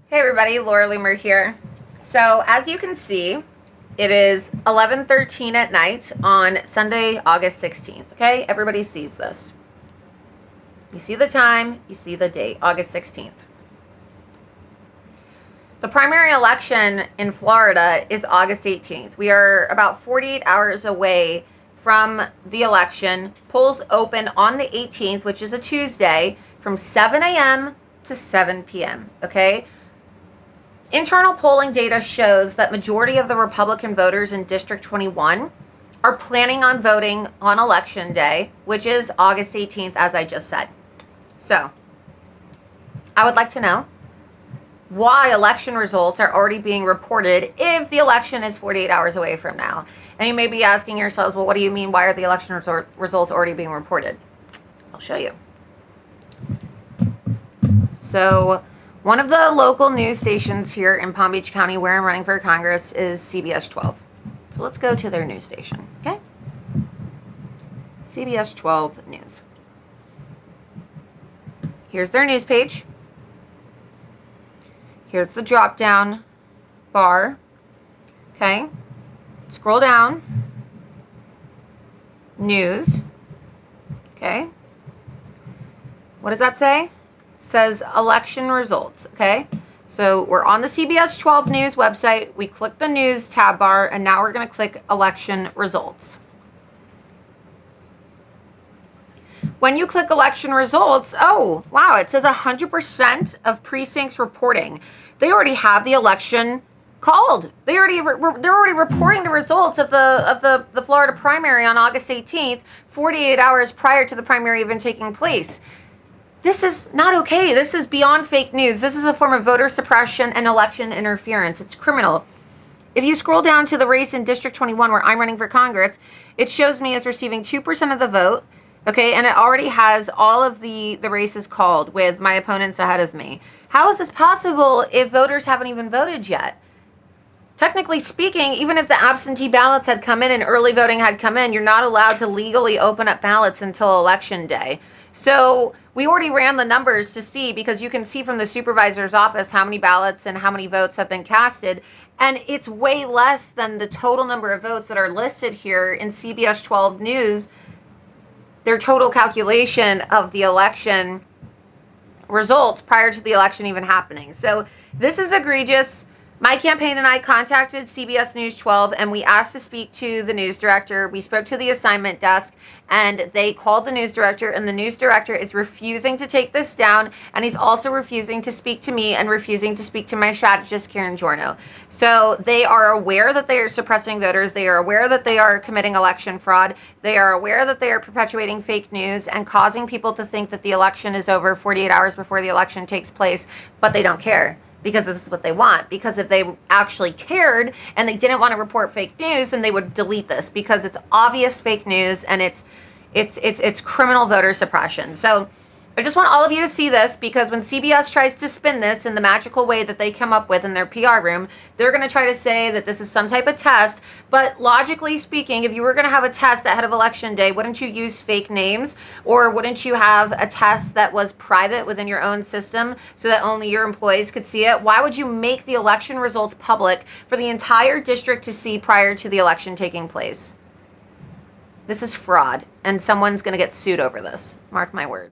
Hey everybody, Laura Loomer here. So as you can see, it is 11:13 at night on Sunday, August 16th. Okay, everybody sees this. You see the time, you see the date, August 16th. The primary election in Florida is August 18th. We are about 48 hours away from the election. Polls open on the 18th, which is a Tuesday, from 7 a.m. to 7 p.m. Okay? Internal polling data shows that majority of the Republican voters in District 21 are planning on voting on Election Day, which is August 18th, as I just said. So, I would like to know why election results are already being reported if the election is 48 hours away from now. And you may be asking yourselves, well, what do you mean? Why are the election results already being reported? I'll show you. So, one of the local news stations here in Palm Beach County where I'm running for Congress is CBS 12. So let's go to their news station, okay? CBS 12 News. Here's their news page. Here's the drop-down bar, okay? Scroll down. News, okay? What does that say? Says election results, okay? So we're on the CBS 12 News website. We click the news tab bar, and now we're going to click election results. When you click election results, oh, wow, it says 100% of precincts reporting. They already have the election called. They're already reporting the results of the Florida primary on August 18th, 48 hours prior to the primary even taking place. This is not okay. This is beyond fake news. This is a form of voter suppression and election interference. It's criminal. If you scroll down to the race in District 21 where I'm running for Congress, it shows me as receiving 2% of the vote, okay, and it already has all of the races called with my opponents ahead of me. How is this possible if voters haven't even voted yet? Technically speaking, even if the absentee ballots had come in and early voting had come in, you're not allowed to legally open up ballots until Election Day. So we already ran the numbers to see, because you can see from the supervisor's office how many ballots and how many votes have been casted. And it's way less than the total number of votes that are listed here in CBS 12 News, their total calculation of the election results prior to the election even happening. So this is egregious. My campaign and I contacted CBS News 12 and we asked to speak to the news director. We spoke to the assignment desk and they called the news director, and the news director is refusing to take this down, and he's also refusing to speak to me and refusing to speak to my strategist, Karen Giorno. So they are aware that they are suppressing voters. They are aware that they are committing election fraud. They are aware that they are perpetuating fake news and causing people to think that the election is over 48 hours before the election takes place, but they don't care. Because this is what they want. Because if they actually cared and they didn't want to report fake news, then they would delete this, because it's obvious fake news and it's criminal voter suppression. So I just want all of you to see this, because when CBS tries to spin this in the magical way that they come up with in their PR room, they're going to try to say that this is some type of test. But logically speaking, if you were going to have a test ahead of Election Day, wouldn't you use fake names? Or wouldn't you have a test that was private within your own system so that only your employees could see it? Why would you make the election results public for the entire district to see prior to the election taking place? This is fraud, and someone's going to get sued over this. Mark my words.